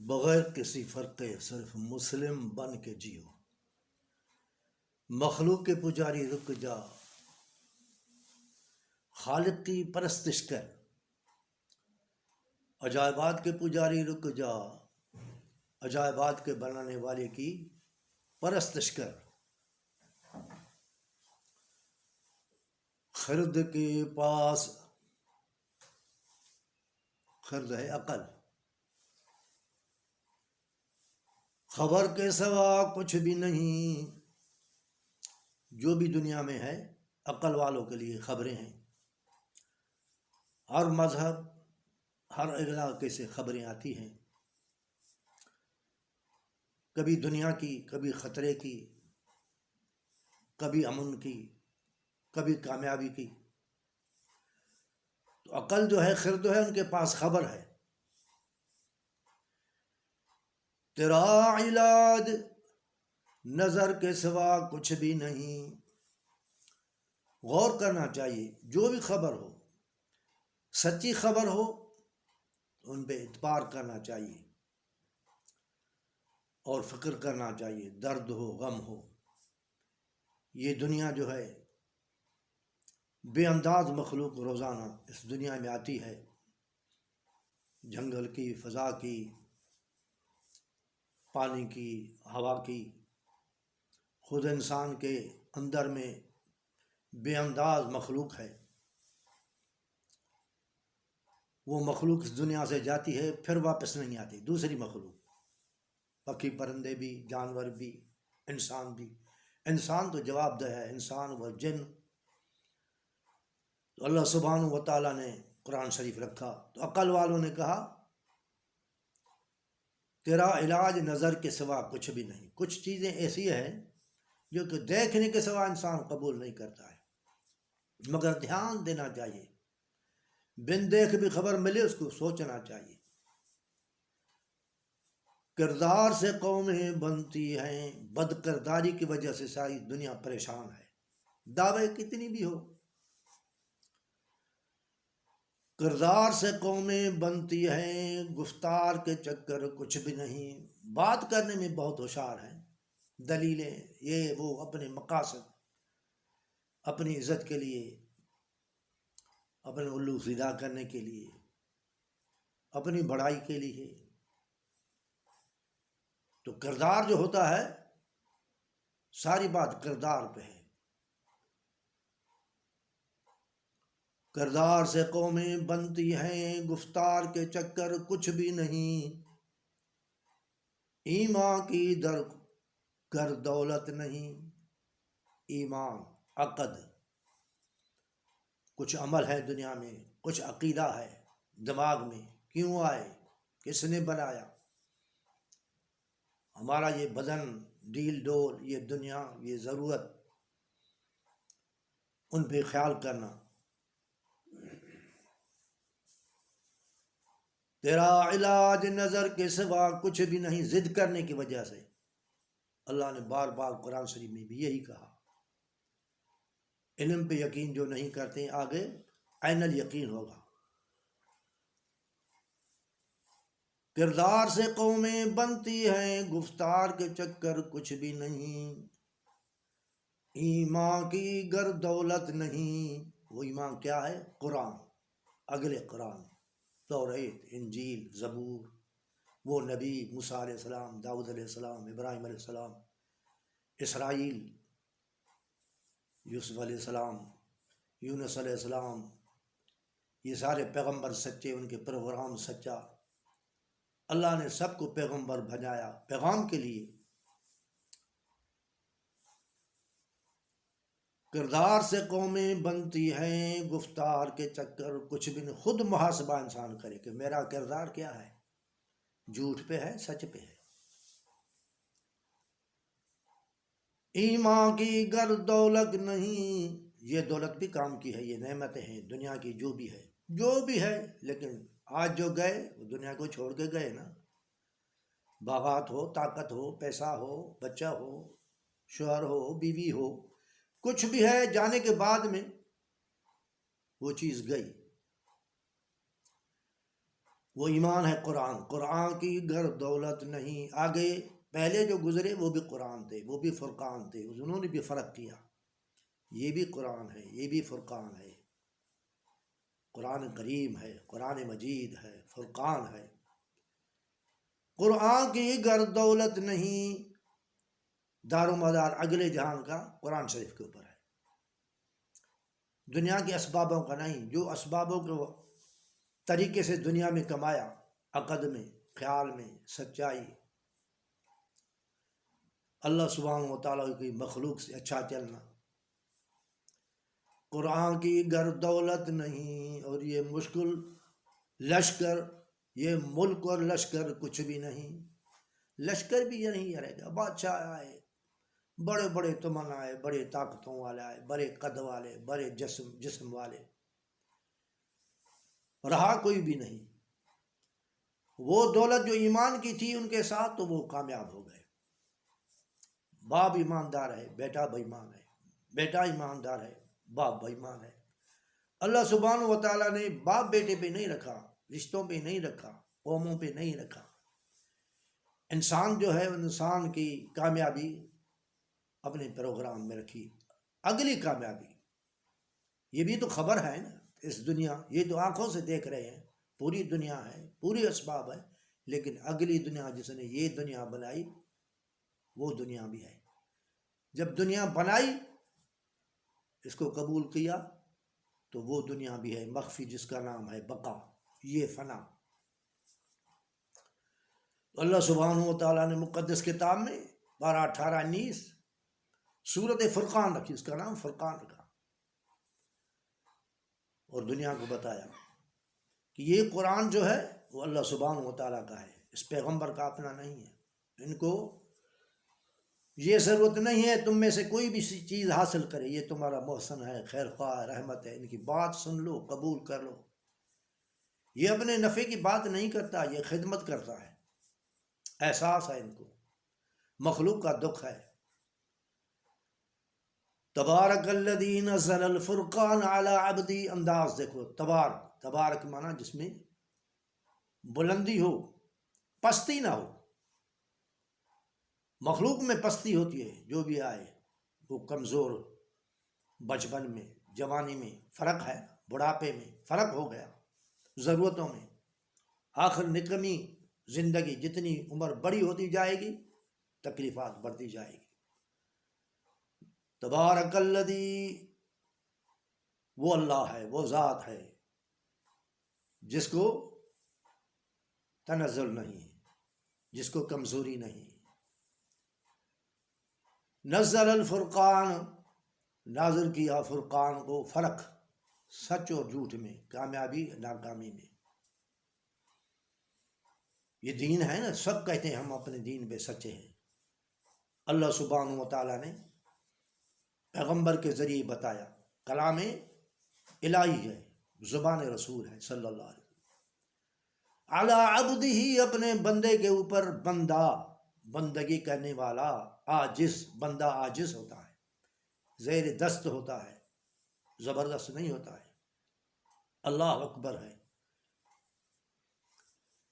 بغیر کسی فرق صرف مسلم بن کے جیو، مخلوق کے پجاری رک جا، خالق کی پرستش کر، عجائبات کے پجاری رک جا، عجائبات کے بنانے والے کی پرستش کر۔ خرد کے پاس خرد ہے عقل، خبر کے سوا کچھ بھی نہیں۔ جو بھی دنیا میں ہے عقل والوں کے لیے خبریں ہیں۔ ہر مذہب، ہر علاقے سے خبریں آتی ہیں، کبھی دنیا کی، کبھی خطرے کی، کبھی امن کی، کبھی کامیابی کی۔ تو عقل جو ہے، خرد ہے، ان کے پاس خبر ہے۔ تیرا علاج نظر کے سوا کچھ بھی نہیں۔ غور کرنا چاہیے، جو بھی خبر ہو، سچی خبر ہو ان پہ اعتبار کرنا چاہیے اور فکر کرنا چاہیے، درد ہو، غم ہو۔ یہ دنیا جو ہے، بے انداز مخلوق روزانہ اس دنیا میں آتی ہے، جنگل کی، فضا کی، پانی کی، ہوا کی۔ خود انسان کے اندر میں بے انداز مخلوق ہے۔ وہ مخلوق اس دنیا سے جاتی ہے، پھر واپس نہیں آتی، دوسری مخلوق، پکھی پرندے بھی، جانور بھی، انسان بھی۔ انسان تو جواب دہ ہے، انسان و جن۔ تو اللہ سبحانہ و تعالیٰ نے قرآن شریف رکھا، تو عقل والوں نے کہا تیرا علاج نظر کے سوا کچھ بھی نہیں۔ کچھ چیزیں ایسی ہیں جو کہ دیکھنے کے سوا انسان قبول نہیں کرتا ہے، مگر دھیان دینا چاہیے، بن دیکھ بھی خبر ملے اس کو سوچنا چاہیے۔ کردار سے قومیں بنتی ہیں، بد کرداری کی وجہ سے ساری دنیا پریشان ہے، دعوے کتنی بھی ہو۔ کردار سے قومیں بنتی ہیں، گفتار کے چکر کچھ بھی نہیں۔ بات کرنے میں بہت ہوشیار ہیں، دلیلیں یہ وہ، اپنے مقاصد، اپنی عزت کے لیے، اپنے الو سیدھا کرنے کے لیے، اپنی بڑائی کے لیے۔ تو کردار جو ہوتا ہے، ساری بات کردار پہ ہے۔ کردار سے قومیں بنتی ہیں، گفتار کے چکر کچھ بھی نہیں۔ ایمان کی در کر دولت نہیں۔ ایمان، عقد، کچھ عمل ہے دنیا میں، کچھ عقیدہ ہے دماغ میں، کیوں آئے، کس نے بنایا، ہمارا یہ بدن، ڈیل ڈول، یہ دنیا، یہ ضرورت، ان پہ خیال کرنا۔ تیرا علاج نظر کے سوا کچھ بھی نہیں۔ ضد کرنے کی وجہ سے اللہ نے بار بار قرآن شریف میں بھی یہی کہا۔ علم پہ یقین جو نہیں کرتے، آگے عین الیقین ہوگا۔ کردار سے قومیں بنتی ہیں، گفتار کے چکر کچھ بھی نہیں۔ ایمان کی گر دولت نہیں۔ وہ ایمان کیا ہے؟ قرآن، اگلے قرآن، توریت، انجیل، زبور، وہ نبی موسیٰ علیہ السلام، داؤد علیہ السلام، ابراہیم علیہ السلام، اسرائیل، یوسف علیہ السلام، یونس علیہ السلام، یہ سارے پیغمبر سچے، ان کے پروگرام سچا۔ اللہ نے سب کو پیغمبر بھیجایا پیغام کے لیے۔ کردار سے قومیں بنتی ہیں، گفتار کے چکر کچھ بھی نہیں۔ خود محاسبہ انسان کرے کہ میرا کردار کیا ہے، جھوٹ پہ ہے، سچ پہ ہے۔ ایمان کی گر دولت نہیں۔ یہ دولت بھی کام کی ہے، یہ نعمتیں ہیں دنیا کی، جو بھی ہے، لیکن آج جو گئے وہ دنیا کو چھوڑ کے گئے نا۔ باغات ہو، طاقت ہو، پیسہ ہو، بچہ ہو، شوہر ہو، بیوی ہو، کچھ بھی ہے، جانے کے بعد میں وہ چیز گئی۔ وہ ایمان ہے قرآن. قرآن کی گر دولت نہیں. آگے پہلے جو گزرے وہ بھی قرآن تھے، وہ بھی فرقان تھے، انہوں نے بھی فرق کیا. یہ بھی قرآن ہے، یہ بھی فرقان ہے. قرآن کریم ہے، قرآن مجید ہے، فرقان ہے. قرآن کی گر دولت نہیں. دار و مدار اگلے جہان کا قرآن شریف کے اوپر ہے، دنیا کے اسبابوں کا نہیں. جو اسبابوں کو طریقے سے دنیا میں کمایا، عقد میں، خیال میں، سچائی، اللہ سبحانہ و تعالیٰ کی مخلوق سے اچھا چلنا. قرآن کی گر دولت نہیں. اور یہ مشکل لشکر، یہ ملک اور لشکر کچھ بھی نہیں. لشکر بھی یہ نہیں رہے گا. بادشاہ آئے، بڑے بڑے تمنا آئے، بڑے طاقتوں والے آئے، بڑے قد والے، بڑے جسم والے، رہا کوئی بھی نہیں. وہ دولت جو ایمان کی تھی ان کے ساتھ تو وہ کامیاب ہو گئے. باپ ایماندار ہے، بیٹا بےایمان ہے، بیٹا ایماندار ہے، باپ بےایمان ہے. اللہ سبحانہ و تعالیٰ نے باپ بیٹے پہ نہیں رکھا، رشتوں پہ نہیں رکھا، قوموں پہ نہیں رکھا. انسان جو ہے، انسان کی کامیابی اپنے پروگرام میں رکھی. اگلی کامیابی یہ بھی تو خبر ہے نا. اس دنیا، یہ تو آنکھوں سے دیکھ رہے ہیں، پوری دنیا ہے، پوری اسباب ہے، لیکن اگلی دنیا جس نے یہ دنیا بنائی وہ دنیا بھی ہے. جب دنیا بنائی، اس کو قبول کیا، تو وہ دنیا بھی ہے مخفی، جس کا نام ہے بقا، یہ فنا. اللہ سبحانہ و تعالیٰ نے مقدس کتاب میں 12, 18, 19 سورت فرقان رکھی، اس کا نام فرقان رکھا، اور دنیا کو بتایا کہ یہ قرآن جو ہے وہ اللہ سبحانہ و تعالیٰ کا ہے، اس پیغمبر کا اپنا نہیں ہے. ان کو یہ ضرورت نہیں ہے تم میں سے کوئی بھی چیز حاصل کرے، یہ تمہارا محسن ہے، خیر خواہ، رحمت ہے. ان کی بات سن لو، قبول کر لو. یہ اپنے نفع کی بات نہیں کرتا، یہ خدمت کرتا ہے. احساس ہے ان کو، مخلوق کا دکھ ہے. تبارک الذی نزل الفرقان علی عبدی. انداز دیکھو، تبارک مانا جس میں بلندی ہو، پستی نہ ہو. مخلوق میں پستی ہوتی ہے، جو بھی آئے وہ کمزور. بچپن میں، جوانی میں فرق ہے، بڑھاپے میں فرق ہو گیا، ضرورتوں میں. آخر نکمی زندگی، جتنی عمر بڑی ہوتی جائے گی تکلیفات بڑھتی جائے گی. تبارک الذی، وہ اللہ ہے، وہ ذات ہے جس کو تنزل نہیں، جس کو کمزوری نہیں. نزل الفرقان، نازل کیا فرقان کو، فرق سچ اور جھوٹ میں، کامیابی ناکامی میں. یہ دین ہے نا. سب کہتے ہیں ہم اپنے دین پہ سچے ہیں. اللہ سبحانہ و تعالیٰ نے پیغمبر کے ذریعے بتایا. کلام الہی ہے، زبان رسول ہے صلی اللہ علیہ وسلم. علی عبدہ، اپنے بندے کے اوپر. بندہ بندگی کرنے والا، عاجز، بندہ عاجز ہوتا ہے، زیر دست ہوتا ہے، زبردست نہیں ہوتا ہے. اللہ اکبر ہے.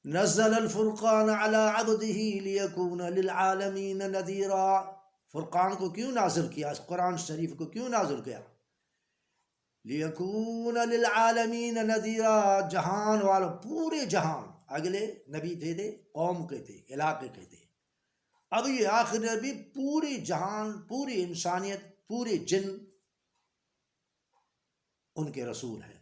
نزل الفرقان علی عبدہ لیکون للعالمین نذیرا. فرقان کو کیوں نازل کیا؟ اس قرآن شریف کو کیوں نازل کیا؟ لیکون للعالمین نذیرا، جہان والوں، پورے جہان. اگلے نبی تھے قوم کے تھے، علاقے کے تھے. اب یہ آخر نبی پوری جہان، پوری انسانیت، پورے جن ان کے رسول ہیں.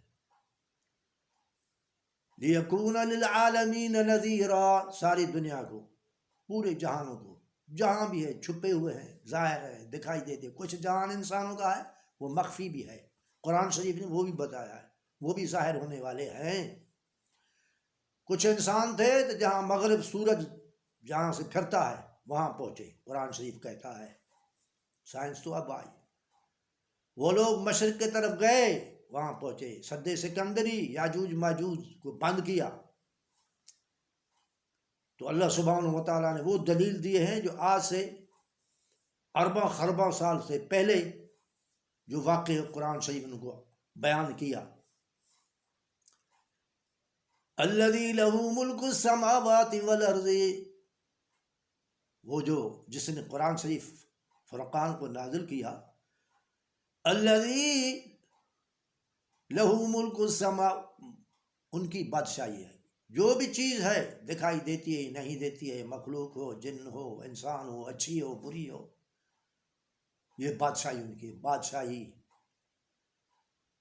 لیکون للعالمین نذیرا، ساری دنیا کو، پورے جہانوں کو، جہاں بھی ہے، چھپے ہوئے ہیں، ظاہر ہے، دکھائی دیتے. کچھ جہان انسانوں کا ہے وہ مخفی بھی ہے، قرآن شریف نے وہ بھی بتایا ہے، وہ بھی ظاہر ہونے والے ہیں. کچھ انسان تھے تو جہاں مغرب سورج جہاں سے پھرتا ہے وہاں پہنچے، قرآن شریف کہتا ہے. سائنس تو اب آئی. وہ لوگ مشرق کی طرف گئے، وہاں پہنچے. سد سکندری، یاجوج ماجوج کو بند کیا. تو اللہ سبحانہ و تعالیٰ نے وہ دلیل دیے ہیں جو آج سے ارباں خرباں سال سے پہلے جو واقع قرآن شریف ان کو بیان کیا. الذی لہ ملک السماوات والارض، وہ جو جس نے قرآن شریف فرقان کو نازل کیا، الذی لہ ملک السما، ان کی بادشاہی ہے، جو بھی چیز ہے دکھائی دیتی ہے نہیں دیتی ہے، مخلوق ہو، جن ہو، انسان ہو، اچھی ہو بری ہو، یہ بادشاہی ان کی بادشاہی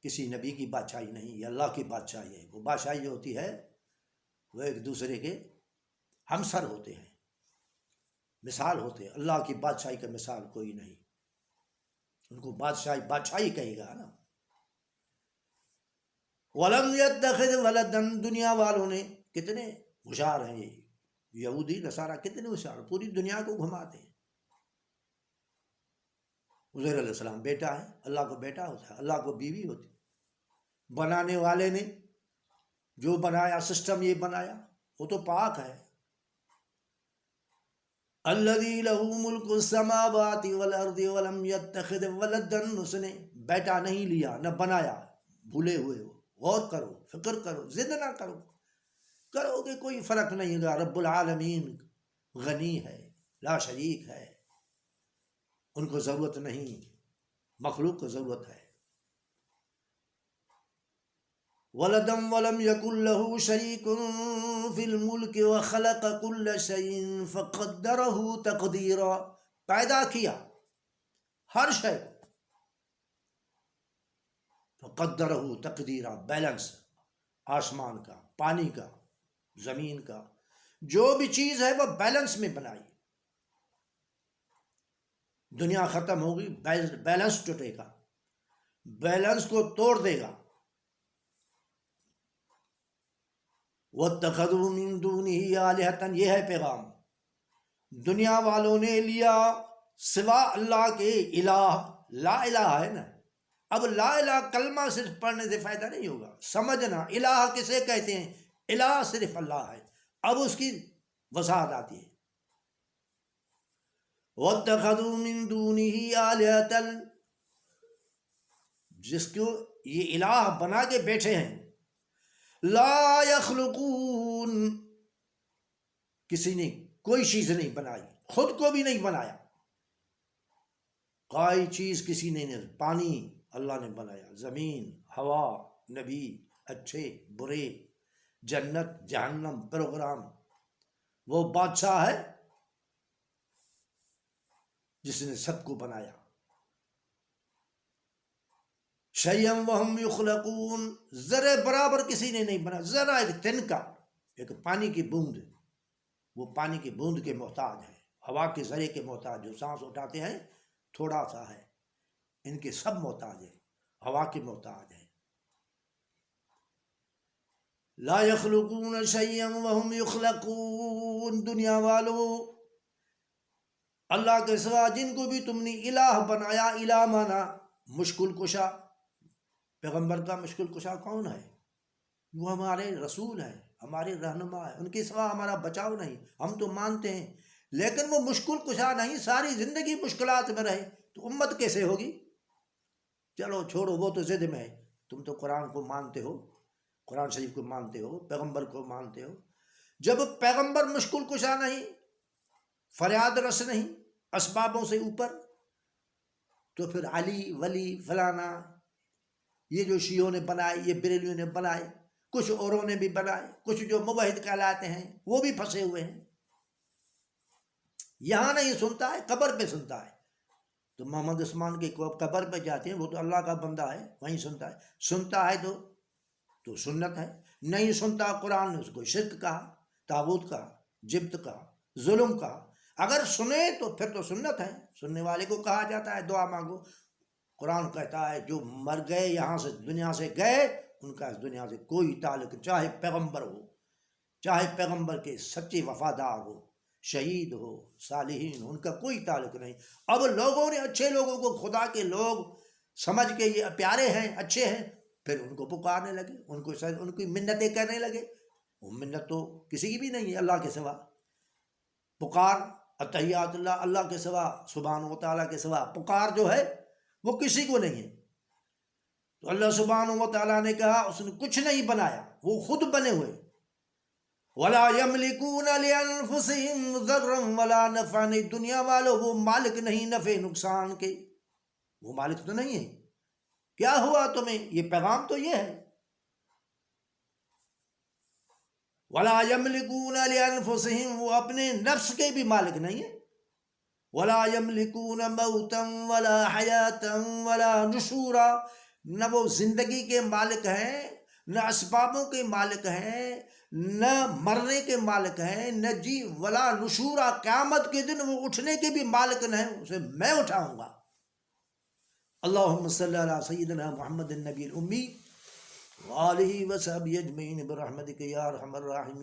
کسی نبی کی بادشاہی نہیں، یہ اللہ کی بادشاہی ہے۔ وہ بادشاہی جو ہوتی ہے وہ ایک دوسرے کے ہمسر ہوتے ہیں، مثال ہوتے ہیں، اللہ کی بادشاہی کا مثال کوئی نہیں، ان کو بادشاہی بادشاہی کہے گا نا۔ وَلَمْ يَتَّخِذْ وَلَدًا، دنیا والوں نے کتنے ہوشیار ہیں، یہ یہودی نصارہ کتنے ہوشیار، پوری دنیا کو گھماتے ہیں۔ عزیر علیہ السلام بیٹا ہے، اللہ کو بیٹا ہوتا ہے، اللہ کو بیوی ہوتی ہے۔ بنانے والے نے جو بنایا سسٹم یہ بنایا وہ تو پاک ہے۔ الذی لہ ملک السماوات والارض ولم یتخذ ولدا، اس نے بیٹا نہیں لیا نہ بنایا، بھولے ہوئے ہو، غور کرو، فکر کرو، ضد نہ کرو، کرو کہ کوئی فرق نہیں ہوگا۔ رب العالمین غنی ہے، لا شریک ہے، ان کو ضرورت نہیں، مخلوق کو ضرورت ہے۔ ولدا ولم یکن له شریک فی الملک وخلق کل شیء فقدرہ تقدیرا، پیدا کیا ہر شے کو، فقدرہ تقدیرا، بیلنس، آسمان کا، پانی کا، زمین کا، جو بھی چیز ہے وہ بیلنس میں بنائی۔ دنیا ختم ہوگی، بیلنس ٹوٹے گا، بیلنس کو توڑ دے گا۔ وَاتَّخَذُوا مِن دُونِهِ آلِهَةً، یہ ہے پیغام، دنیا والوں نے لیا سوا اللہ کے الہ، لا الہ ہے نا، اب لا الہ کلمہ صرف پڑھنے سے فائدہ نہیں ہوگا، سمجھنا الہ کسے کہتے ہیں، الہ صرف اللہ ہے، اب اس کی وضاحت آتی ہے۔ وَاتَّخَذُوا مِن دُونِهِ آلِهَةً، جس کو یہ الہ بنا کے بیٹھے ہیں، لا یخلقون، کسی نے کوئی چیز نہیں بنائی، خود کو بھی نہیں بنایا، کوئی چیز کسی نے نہیں، پانی اللہ نے بنایا، زمین، ہوا، نبی، اچھے برے، جنت جہنم، پروگرام، وہ بادشاہ ہے جس نے سب کو بنایا۔ شیئا وہم یخلقون، ذرے برابر کسی نے نہیں بنا، ذرا ایک تنکا، ایک پانی کی بوند، وہ پانی کی بوند کے محتاج ہے، ہوا کے ذرے کے محتاج، جو سانس اٹھاتے ہیں تھوڑا سا ہے، ان کے سب محتاج ہے، ہوا کے محتاج ہے۔ لا یخلقون شیئا وہم یخلقون، دنیا والوں، اللہ کے سوا جن کو بھی تم نے الہ بنایا، الہ مانا مشکل کشا، پیغمبر کا مشکل کشا کون ہے؟ وہ ہمارے رسول ہیں، ہمارے رہنما ہیں، ان کے سوا ہمارا بچاؤ نہیں، ہم تو مانتے ہیں، لیکن وہ مشکل کشا نہیں، ساری زندگی مشکلات میں رہے تو امت کیسے ہوگی؟ چلو چھوڑو، وہ تو ضد میں ہے، تم تو قرآن کو مانتے ہو، قرآن شریف کو مانتے ہو، پیغمبر کو مانتے ہو۔ جب پیغمبر مشکل کشا نہیں، فریاد رس نہیں، اسبابوں سے اوپر، تو پھر علی ولی فلانا، یہ جو شیعوں نے بنائے، یہ بریلیوں نے بنائے، کچھ اوروں نے بھی بنائے، کچھ جو موحد کہلاتے ہیں وہ بھی پھنسے ہوئے ہیں۔ یہاں نہیں سنتا ہے، قبر پہ سنتا ہے، تو محمد عثمان کے قبر پہ جاتے ہیں، وہ تو اللہ کا بندہ ہے، وہیں سنتا ہے، سنتا ہے تو سنت ہے، نہیں سنتا قرآن نے اس کو شرک کہا، طاغوت کہا، جبت کہا، ظلم کہا۔ اگر سنے تو پھر تو سنت ہے، سننے والے کو کہا جاتا ہے دعا مانگو۔ قرآن کہتا ہے جو مر گئے، یہاں سے دنیا سے گئے، ان کا اس دنیا سے کوئی تعلق، چاہے پیغمبر ہو، چاہے پیغمبر کے سچے وفادار ہو، شہید ہو، صالحین، ان کا کوئی تعلق نہیں۔ اب لوگوں نے، اچھے لوگوں کو خدا کے لوگ سمجھ کے یہ پیارے ہیں، اچھے ہیں، پھر ان کو پکارنے لگے، ان کی منتیں کرنے لگے۔ وہ منت تو کسی کی بھی نہیں ہے اللہ کے سوا، پکار اتحیات اللہ، اللہ کے سوا، سبحانہ و تعالیٰ کے سوا پکار جو ہے وہ کسی کو نہیں ہے۔ تو اللہ سبحانہ و تعالیٰ نے کہا اس نے کچھ نہیں بنایا، وہ خود بنے ہوئے، ولا یملکون لانفسهم ضرا ولا نفعا، دنیا والوں وہ مالک نہیں نفع نقصان کے، وہ مالک تو نہیں ہے. کیا ہوا تمہیں؟ یہ پیغام تو یہ ہے. ولا یملکون لانفسهم، وہ اپنے نفس کے بھی مالک نہیں ہے. ولا یملکون موتا ولا حیاتا ولا نشورا، نہ وہ زندگی کے مالک ہیں، نہ اسبابوں کے مالک ہیں، نہ مرنے کے مالک ہیں، نہ جی ولا نشورا، قیامت کے دن وہ اٹھنے کے بھی مالک نہیں، اسے میں اٹھاؤں گا. اللہم صلی علی سیدنا محمد النبی الامی وآلہ وصحبہ اجمعین برحمتک یا ارحم الراحمین.